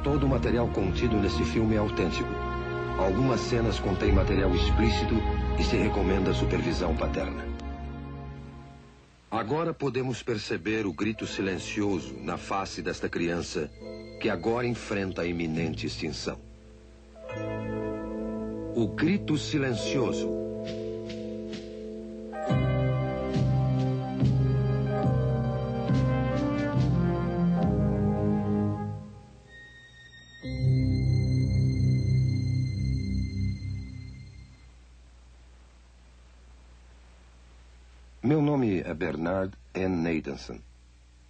Todo o material contido nesse filme é autêntico. Algumas cenas contêm material explícito e se recomenda supervisão paterna. Agora podemos perceber o grito silencioso na face desta criança que agora enfrenta a iminente extinção. O grito silencioso. Meu nome é Bernard N. Nathanson.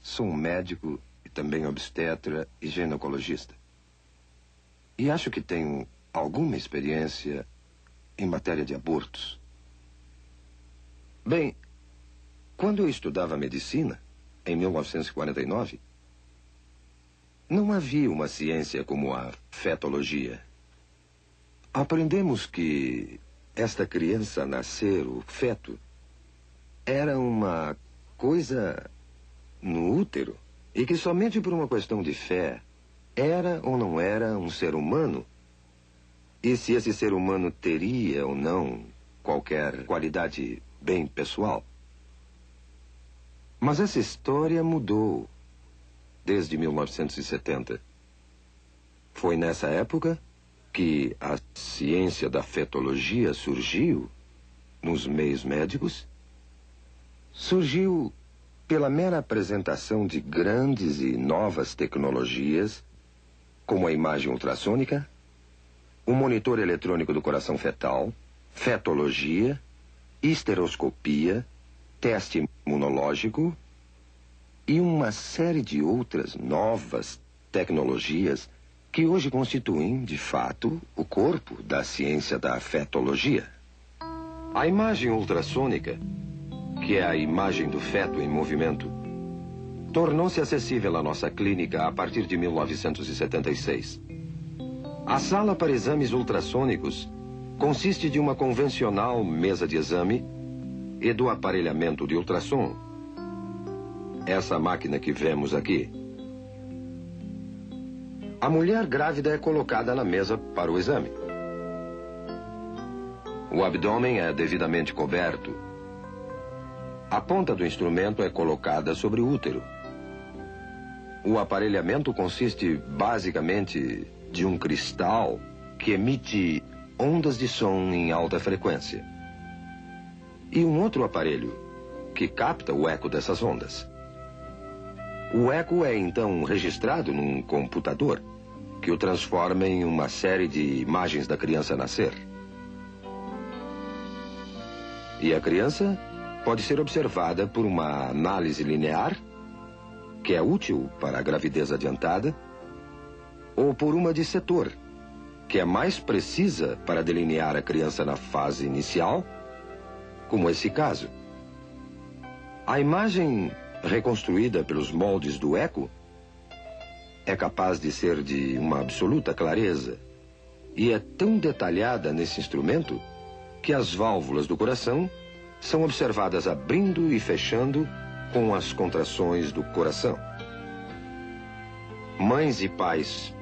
Sou um médico e também obstetra e ginecologista. E acho que tenho alguma experiência em matéria de abortos. Bem, quando eu estudava medicina, em 1949, não havia uma ciência como a fetologia. Aprendemos que esta criança a nascer, o feto, era uma coisa no útero e que somente por uma questão de fé era ou não era um ser humano e se esse ser humano teria ou não qualquer qualidade bem pessoal. Mas essa história mudou desde 1970. Foi nessa época que a ciência da fetologia surgiu nos meios médicos. Surgiu pela mera apresentação de grandes e novas tecnologias, como a imagem ultrassônica, o monitor eletrônico do coração fetal, fetologia, histeroscopia, teste imunológico e uma série de outras novas tecnologias que hoje constituem, de fato, o corpo da ciência da fetologia. A imagem ultrassônica, que é a imagem do feto em movimento, tornou-se acessível à nossa clínica a partir de 1976. A sala para exames ultrassônicos consiste de uma convencional mesa de exame e do aparelhamento de ultrassom. Essa máquina que vemos aqui. A mulher grávida é colocada na mesa para o exame. O abdômen é devidamente coberto. A ponta do instrumento é colocada sobre o útero. O aparelhamento consiste basicamente de um cristal que emite ondas de som em alta frequência. E um outro aparelho que capta o eco dessas ondas. O eco é então registrado num computador que o transforma em uma série de imagens da criança nascer. E a criança pode ser observada por uma análise linear, que é útil para a gravidez adiantada, ou por uma de setor, que é mais precisa para delinear a criança na fase inicial, como esse caso. A imagem reconstruída pelos moldes do eco é capaz de ser de uma absoluta clareza e é tão detalhada nesse instrumento que as válvulas do coração são observadas abrindo e fechando com as contrações do coração. Mães e pais,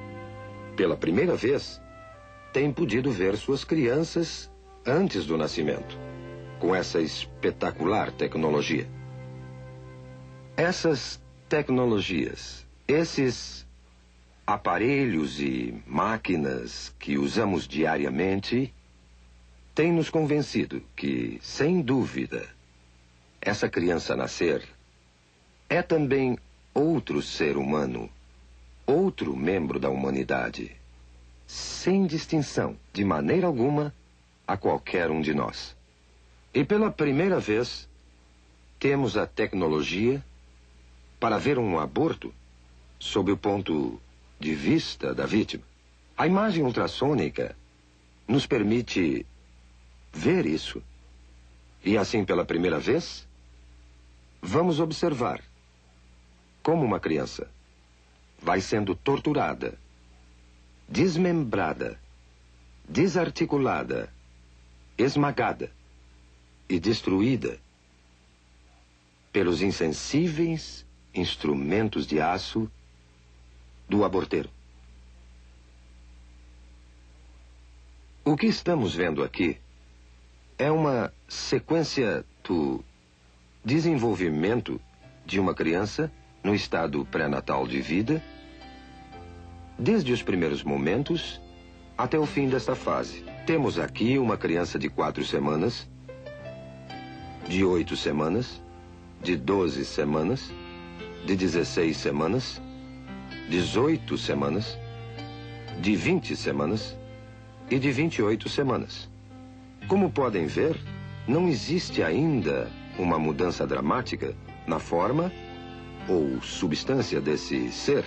pela primeira vez, têm podido ver suas crianças antes do nascimento, com essa espetacular tecnologia. Essas tecnologias, esses aparelhos e máquinas que usamos diariamente, têm nos convencido que, sem dúvida, essa criança a nascer é também outro ser humano, outro membro da humanidade, sem distinção, de maneira alguma, a qualquer um de nós. E pela primeira vez, temos a tecnologia para ver um aborto sob o ponto de vista da vítima. A imagem ultrassônica nos permite ver isso. E assim, pela primeira vez, vamos observar como uma criança vai sendo torturada, desmembrada, desarticulada, esmagada e destruída pelos insensíveis instrumentos de aço do aborteiro. O que estamos vendo aqui é uma sequência do desenvolvimento de uma criança no estado pré-natal de vida, desde os primeiros momentos até o fim desta fase. Temos aqui uma criança de 4 semanas, de 8 semanas, de 12 semanas, de 16 semanas, 18 semanas, de 20 semanas e de 28 semanas. Como podem ver, não existe ainda uma mudança dramática na forma ou substância desse ser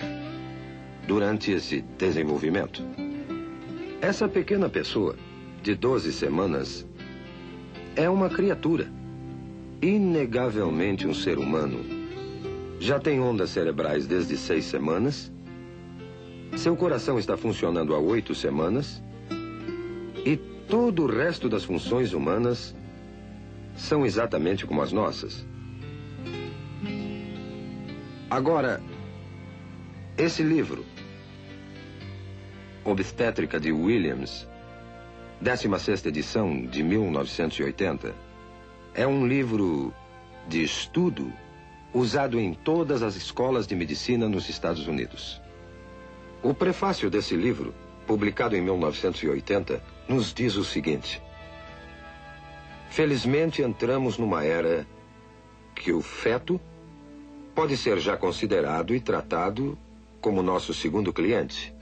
durante esse desenvolvimento. Essa pequena pessoa, de 12 semanas, é uma criatura, inegavelmente um ser humano. Já tem ondas cerebrais desde 6 semanas, seu coração está funcionando há 8 semanas, e todo o resto das funções humanas são exatamente como as nossas. Agora, esse livro, Obstétrica de Williams, 16ª edição de 1980, é um livro de estudo usado em todas as escolas de medicina nos Estados Unidos. O prefácio desse livro, publicado em 1980, nos diz o seguinte: felizmente entramos numa era que o feto pode ser já considerado e tratado como nosso segundo cliente.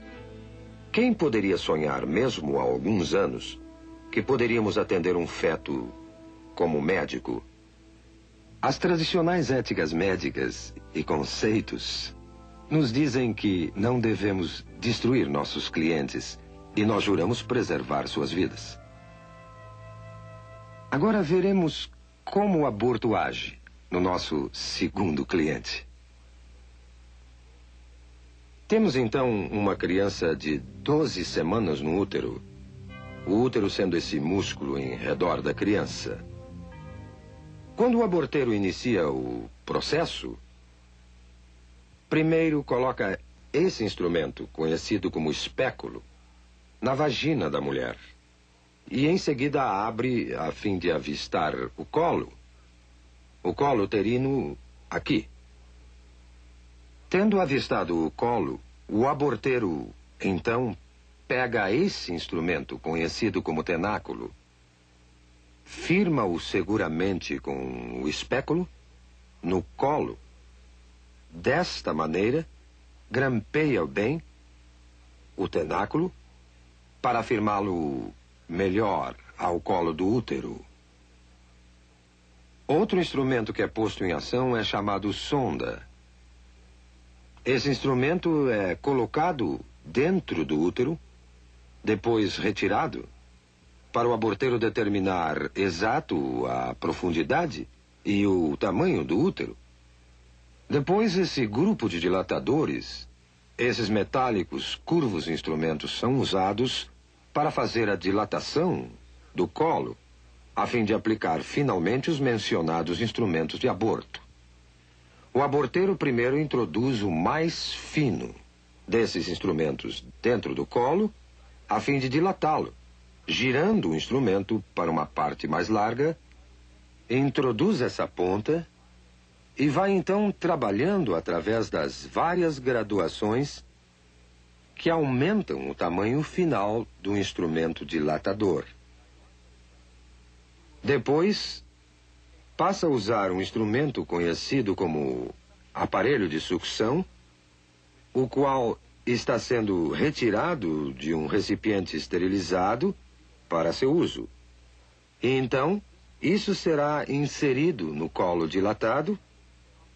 Quem poderia sonhar, mesmo há alguns anos, que poderíamos atender um feto como médico? As tradicionais éticas médicas e conceitos nos dizem que não devemos destruir nossos clientes e nós juramos preservar suas vidas. Agora veremos como o aborto age no nosso segundo cliente. Temos então uma criança de 12 semanas no útero, o útero sendo esse músculo em redor da criança. Quando o aborteiro inicia o processo, primeiro coloca esse instrumento, conhecido como espéculo, na vagina da mulher. E em seguida abre a fim de avistar o colo uterino aqui. Tendo avistado o colo, o aborteiro, então, pega esse instrumento, conhecido como tenáculo, firma-o seguramente com o espéculo no colo. Desta maneira, grampeia bem o tenáculo para firmá-lo melhor ao colo do útero. Outro instrumento que é posto em ação é chamado sonda. Esse instrumento é colocado dentro do útero, depois retirado, para o aborteiro determinar exato a profundidade e o tamanho do útero. Depois, esse grupo de dilatadores, esses metálicos, curvos instrumentos, são usados para fazer a dilatação do colo, a fim de aplicar finalmente os mencionados instrumentos de aborto. O aborteiro primeiro introduz o mais fino desses instrumentos dentro do colo, a fim de dilatá-lo, girando o instrumento para uma parte mais larga, introduz essa ponta e vai então trabalhando através das várias graduações que aumentam o tamanho final do instrumento dilatador. Depois, passa a usar um instrumento conhecido como aparelho de sucção, o qual está sendo retirado de um recipiente esterilizado para seu uso. E então, isso será inserido no colo dilatado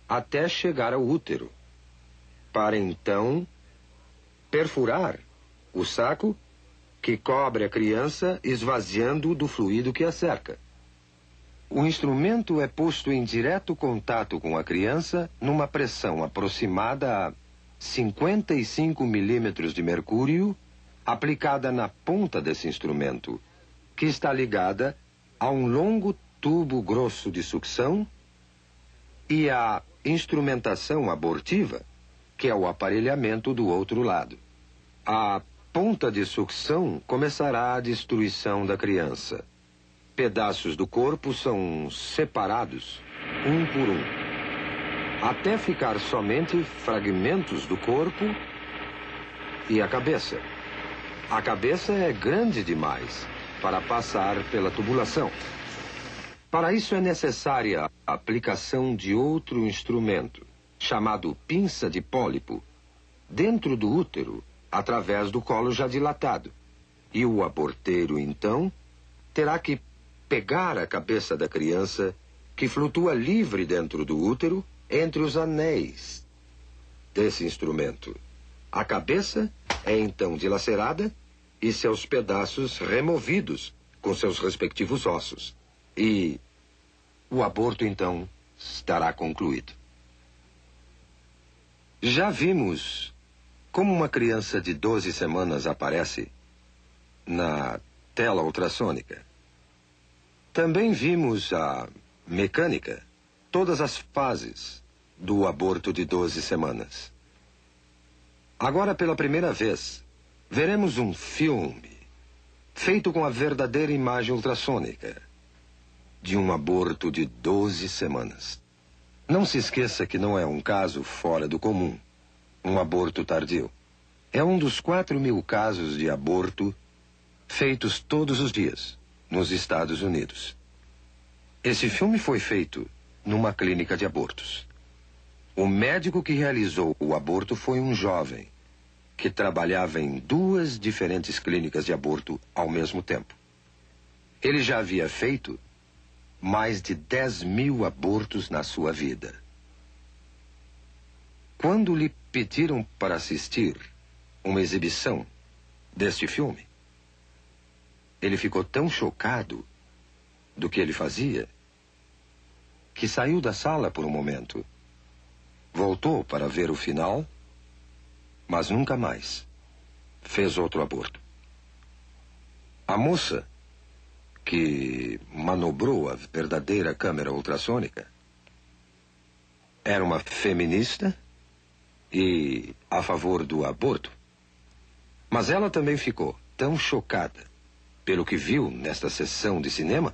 até chegar ao útero, para então perfurar o saco que cobre a criança, esvaziando do fluido que a cerca. O instrumento é posto em direto contato com a criança numa pressão aproximada a 55 milímetros de mercúrio, aplicada na ponta desse instrumento, que está ligada a um longo tubo grosso de sucção e a instrumentação abortiva, que é o aparelhamento do outro lado. A ponta de sucção começará a destruição da criança. Pedaços do corpo são separados, um por um, até ficar somente fragmentos do corpo e a cabeça. A cabeça é grande demais para passar pela tubulação. Para isso é necessária a aplicação de outro instrumento, chamado pinça de pólipo, dentro do útero, através do colo já dilatado. E o aborteiro, então, terá que pegar a cabeça da criança, que flutua livre dentro do útero, entre os anéis desse instrumento. A cabeça é então dilacerada e seus pedaços removidos com seus respectivos ossos. E o aborto, então, estará concluído. Já vimos como uma criança de 12 semanas aparece na tela ultrassônica. Também vimos a mecânica, todas as fases do aborto de 12 semanas. Agora, pela primeira vez, veremos um filme feito com a verdadeira imagem ultrassônica de um aborto de 12 semanas. Não se esqueça que não é um caso fora do comum, um aborto tardio. É um dos 4.000 casos de aborto feitos todos os dias nos Estados Unidos. Esse filme foi feito numa clínica de abortos. O médico que realizou o aborto foi um jovem que trabalhava em 2 diferentes clínicas de aborto ao mesmo tempo. Ele já havia feito mais de 10.000 abortos na sua vida. Quando lhe pediram para assistir uma exibição deste filme, ele ficou tão chocado do que ele fazia que saiu da sala por um momento. Voltou para ver o final, mas nunca mais fez outro aborto. A moça que manobrou a verdadeira câmera ultrassônica era uma feminista e a favor do aborto. Mas ela também ficou tão chocada pelo que viu nesta sessão de cinema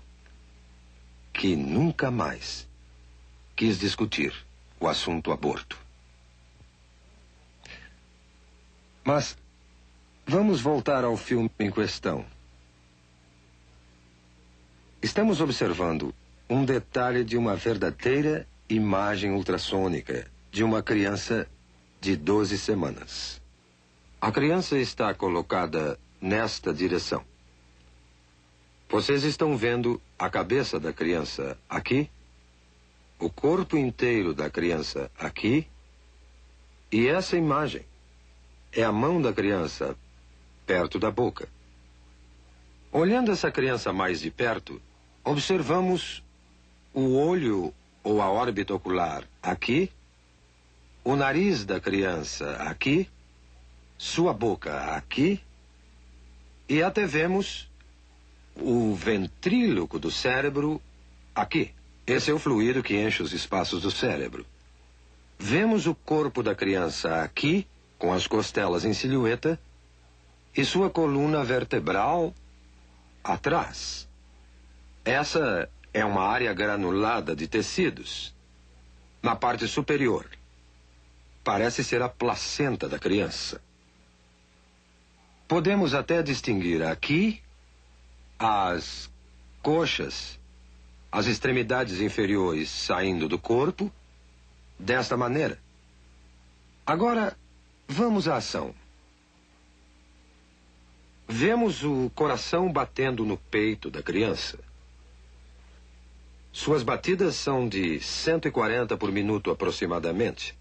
que nunca mais quis discutir o assunto aborto. Mas vamos voltar ao filme em questão. Estamos observando um detalhe de uma verdadeira imagem ultrassônica de uma criança de 12 semanas. A criança está colocada nesta direção. Vocês estão vendo a cabeça da criança aqui, o corpo inteiro da criança aqui, e essa imagem é a mão da criança perto da boca. Olhando essa criança mais de perto, observamos o olho ou a órbita ocular aqui, o nariz da criança aqui, sua boca aqui, e até vemos o ventríloco do cérebro aqui. Esse é o fluido que enche os espaços do cérebro. Vemos o corpo da criança aqui, com as costelas em silhueta, e sua coluna vertebral atrás. Essa é uma área granulada de tecidos na parte superior. Parece ser a placenta da criança. Podemos até distinguir aqui as coxas, as extremidades inferiores saindo do corpo, desta maneira. Agora, vamos à ação. Vemos o coração batendo no peito da criança. Suas batidas são de 140 por minuto aproximadamente.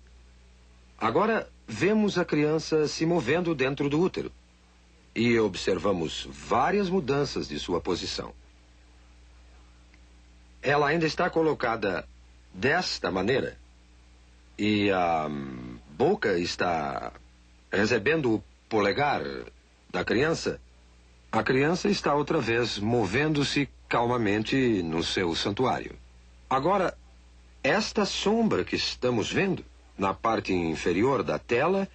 Agora, vemos a criança se movendo dentro do útero. E observamos várias mudanças de sua posição. Ela ainda está colocada desta maneira. E a boca está recebendo o polegar da criança. A criança está outra vez movendo-se calmamente no seu santuário. Agora, esta sombra que estamos vendo na parte inferior da tela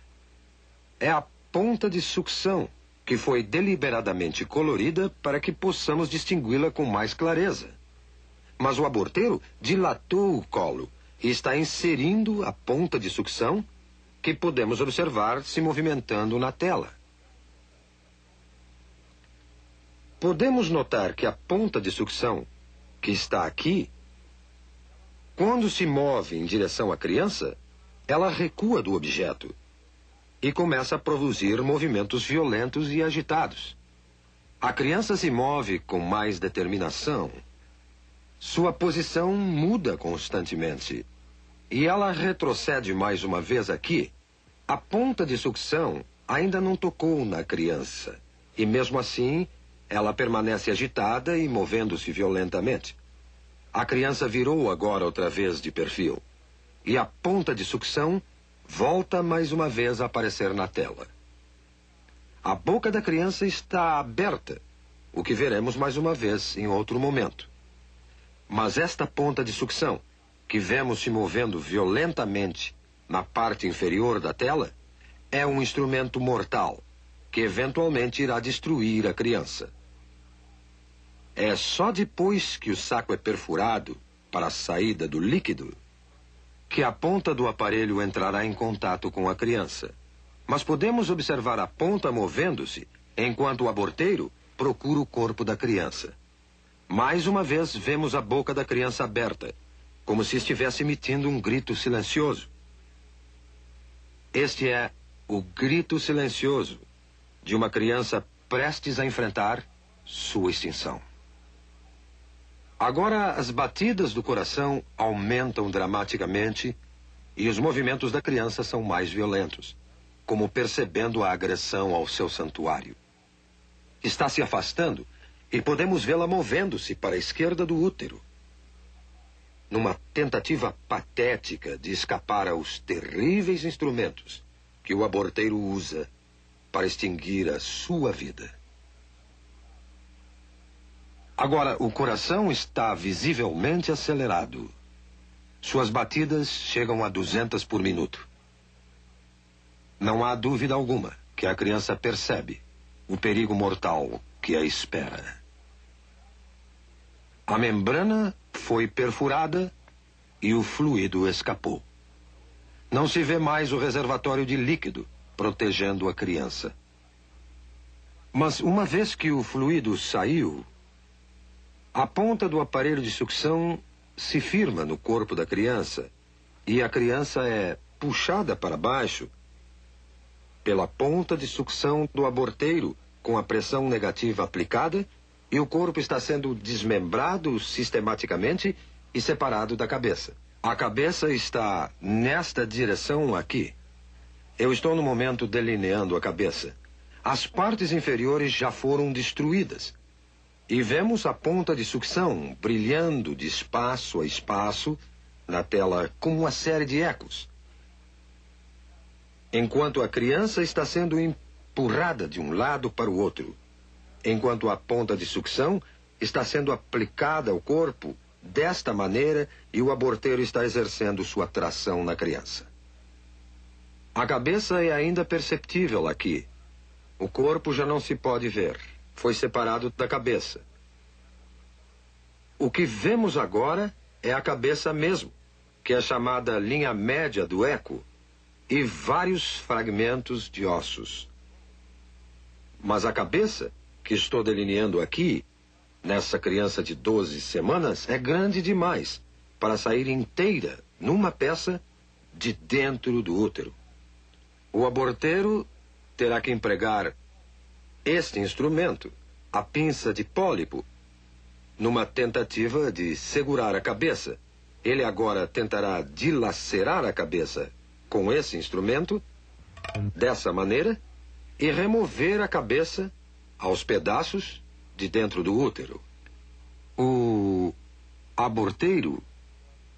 é a ponta de sucção que foi deliberadamente colorida para que possamos distingui-la com mais clareza. Mas o aborteiro dilatou o colo e está inserindo a ponta de sucção que podemos observar se movimentando na tela. Podemos notar que a ponta de sucção, que está aqui, quando se move em direção à criança, ela recua do objeto e começa a produzir movimentos violentos e agitados. A criança se move com mais determinação. Sua posição muda constantemente. E ela retrocede mais uma vez aqui. A ponta de sucção ainda não tocou na criança. E mesmo assim, ela permanece agitada e movendo-se violentamente. A criança virou agora outra vez de perfil. E a ponta de sucção volta mais uma vez a aparecer na tela. A boca da criança está aberta, o que veremos mais uma vez em outro momento. Mas esta ponta de sucção, que vemos se movendo violentamente na parte inferior da tela, é um instrumento mortal, que eventualmente irá destruir a criança. É só depois que o saco é perfurado para a saída do líquido que a ponta do aparelho entrará em contato com a criança. Mas podemos observar a ponta movendo-se enquanto o aborteiro procura o corpo da criança. Mais uma vez vemos a boca da criança aberta, como se estivesse emitindo um grito silencioso. Este é o grito silencioso de uma criança prestes a enfrentar sua extinção. Agora, as batidas do coração aumentam dramaticamente e os movimentos da criança são mais violentos, como percebendo a agressão ao seu santuário. Está se afastando e podemos vê-la movendo-se para a esquerda do útero, numa tentativa patética de escapar aos terríveis instrumentos que o aborteiro usa para extinguir a sua vida. Agora, o coração está visivelmente acelerado. Suas batidas chegam a 200 por minuto. Não há dúvida alguma que a criança percebe o perigo mortal que a espera. A membrana foi perfurada e o fluido escapou. Não se vê mais o reservatório de líquido protegendo a criança. Mas uma vez que o fluido saiu, a ponta do aparelho de sucção se firma no corpo da criança e a criança é puxada para baixo pela ponta de sucção do aborteiro com a pressão negativa aplicada e o corpo está sendo desmembrado sistematicamente e separado da cabeça. A cabeça está nesta direção aqui. Eu estou no momento delineando a cabeça. As partes inferiores já foram destruídas. E vemos a ponta de sucção brilhando de espaço a espaço na tela como uma série de ecos. Enquanto a criança está sendo empurrada de um lado para o outro. Enquanto a ponta de sucção está sendo aplicada ao corpo desta maneira e o aborteiro está exercendo sua tração na criança. A cabeça é ainda perceptível aqui. O corpo já não se pode ver. Foi separado da cabeça. O que vemos agora é a cabeça mesmo, que é chamada linha média do eco, e vários fragmentos de ossos. Mas a cabeça, que estou delineando aqui, nessa criança de 12 semanas, é grande demais para sair inteira numa peça de dentro do útero. O aborteiro terá que empregar este instrumento, a pinça de pólipo, numa tentativa de segurar a cabeça. Ele agora tentará dilacerar a cabeça com esse instrumento, dessa maneira, e remover a cabeça aos pedaços de dentro do útero. O aborteiro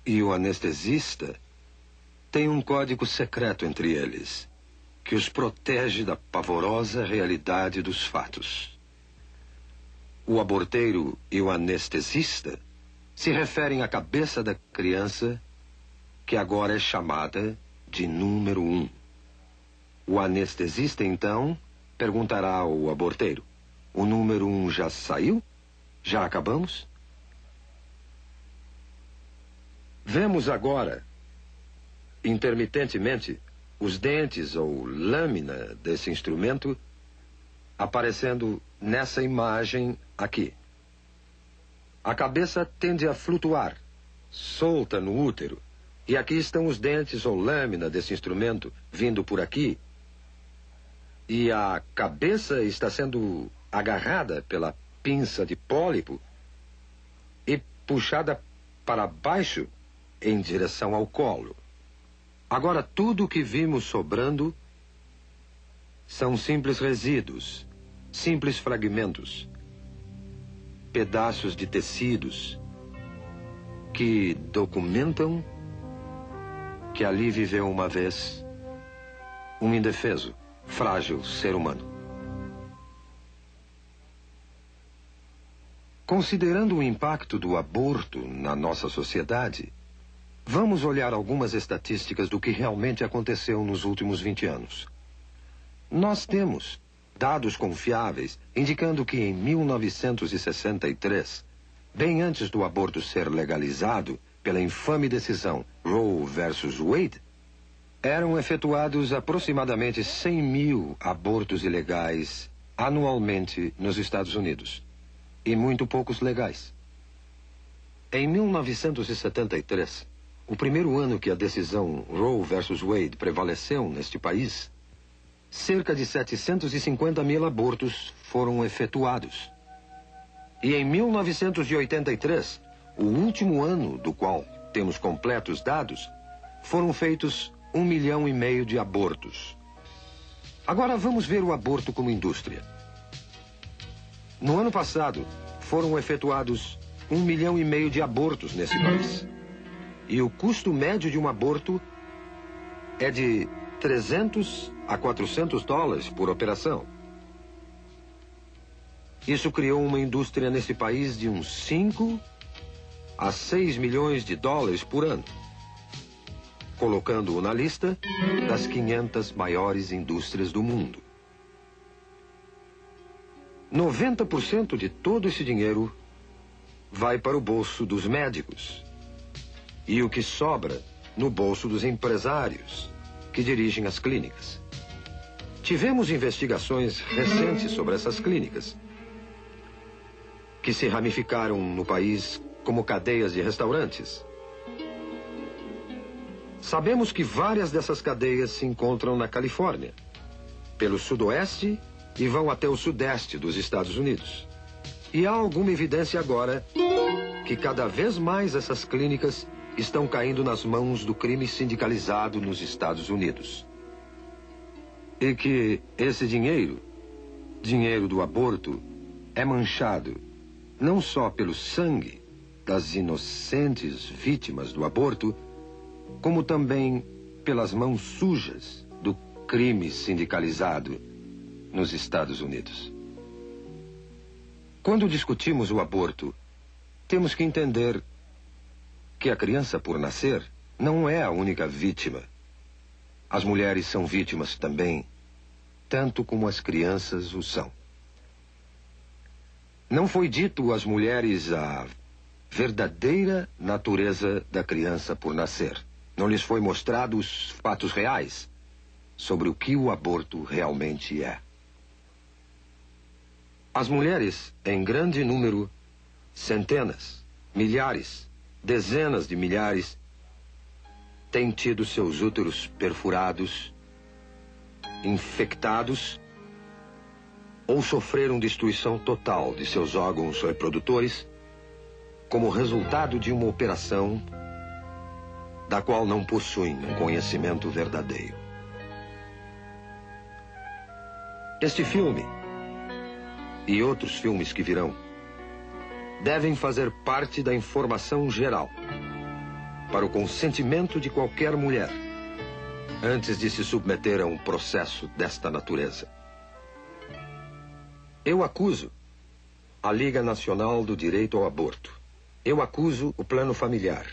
e o anestesista têm um código secreto entre eles, que os protege da pavorosa realidade dos fatos. O aborteiro e o anestesista se referem à cabeça da criança, que agora é chamada de número 1. O anestesista, então, Perguntará o aborteiro. O número 1 já saiu? Já acabamos? Vemos agora, intermitentemente, os dentes ou lâmina desse instrumento aparecendo nessa imagem aqui. A cabeça tende a flutuar, solta no útero. E aqui estão os dentes ou lâmina desse instrumento vindo por aqui. E a cabeça está sendo agarrada pela pinça de pólipo e puxada para baixo em direção ao colo. Agora, tudo o que vimos sobrando são simples resíduos, simples fragmentos, pedaços de tecidos que documentam que ali viveu uma vez um indefeso, frágil ser humano. Considerando o impacto do aborto na nossa sociedade, vamos olhar algumas estatísticas do que realmente aconteceu nos últimos 20 anos. Nós temos dados confiáveis indicando que em 1963, bem antes do aborto ser legalizado pela infame decisão Roe versus Wade, eram efetuados aproximadamente 100 mil abortos ilegais anualmente nos Estados Unidos, e muito poucos legais. Em 1973, o primeiro ano que a decisão Roe versus Wade prevaleceu neste país, cerca de 750 mil abortos foram efetuados. E em 1983, o último ano do qual temos completos dados, foram feitos 1,5 milhão de abortos. Agora vamos ver o aborto como indústria. No ano passado, foram efetuados 1,5 milhão de abortos nesse país. E o custo médio de um aborto é de 300 a 400 dólares por operação. Isso criou uma indústria nesse país de uns 5 a 6 milhões de dólares por ano, colocando-o na lista das 500 maiores indústrias do mundo. 90% de todo esse dinheiro vai para o bolso dos médicos e o que sobra no bolso dos empresários que dirigem as clínicas. Tivemos investigações recentes sobre essas clínicas, que se ramificaram no país como cadeias de restaurantes. Sabemos que várias dessas cadeias se encontram na Califórnia, pelo sudoeste e vão até o sudeste dos Estados Unidos. E há alguma evidência agora que cada vez mais essas clínicas estão caindo nas mãos do crime sindicalizado nos Estados Unidos. E que esse dinheiro do aborto, é manchado não só pelo sangue das inocentes vítimas do aborto, como também pelas mãos sujas do crime sindicalizado nos Estados Unidos. Quando discutimos o aborto, temos que entender que a criança por nascer não é a única vítima. As mulheres são vítimas também, tanto como as crianças o são. Não foi dito às mulheres a verdadeira natureza da criança por nascer. Não lhes foi mostrado os fatos reais sobre o que o aborto realmente é. As mulheres, em grande número, centenas, milhares, dezenas de milhares, têm tido seus úteros perfurados, infectados, ou sofreram destruição total de seus órgãos reprodutores como resultado de uma operação da qual não possuem um conhecimento verdadeiro. Este filme e outros filmes que virão devem fazer parte da informação geral para o consentimento de qualquer mulher antes de se submeter a um processo desta natureza. Eu acuso a Liga Nacional do Direito ao Aborto. Eu acuso o Plano Familiar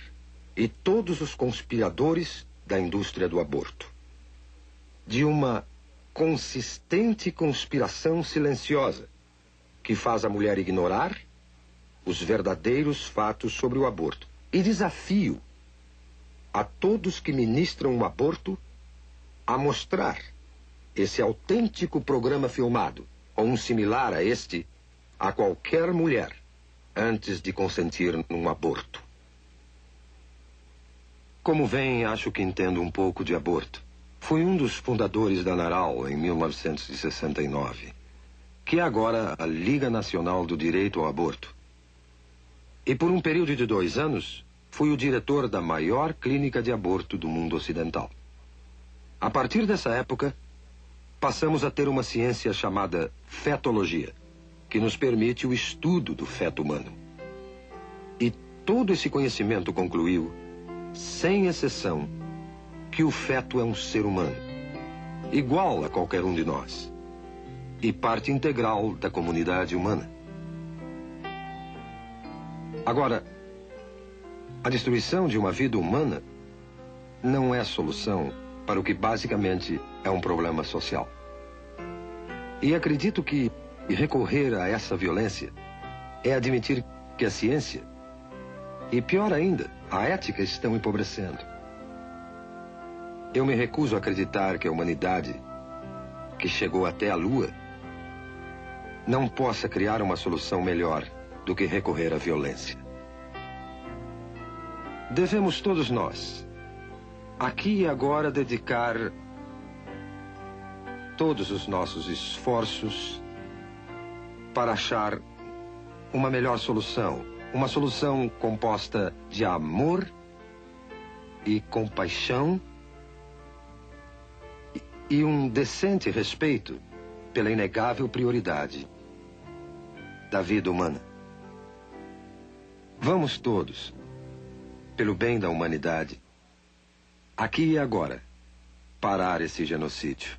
e todos os conspiradores da indústria do aborto de uma consistente conspiração silenciosa que faz a mulher ignorar os verdadeiros fatos sobre o aborto. E desafio a todos que ministram o aborto a mostrar esse autêntico programa filmado, ou um similar a este, a qualquer mulher antes de consentir num aborto. Como veem, acho que entendo um pouco de aborto. Fui um dos fundadores da NARAL em 1969, que é agora a Liga Nacional do Direito ao Aborto. E por um período de 2 anos, fui o diretor da maior clínica de aborto do mundo ocidental. A partir dessa época, passamos a ter uma ciência chamada fetologia, que nos permite o estudo do feto humano. E todo esse conhecimento concluiu, sem exceção, que o feto é um ser humano, igual a qualquer um de nós, e parte integral da comunidade humana. Agora, a destruição de uma vida humana não é solução para o que basicamente é um problema social. E acredito que recorrer a essa violência é admitir que a ciência, e pior ainda, a ética estão empobrecendo. Eu me recuso a acreditar que a humanidade, que chegou até a Lua, não possa criar uma solução melhor do que recorrer à violência. Devemos todos nós, aqui e agora, dedicar todos os nossos esforços para achar uma melhor solução. Uma solução composta de amor e compaixão e um decente respeito pela inegável prioridade da vida humana. Vamos todos, pelo bem da humanidade, aqui e agora, parar esse genocídio.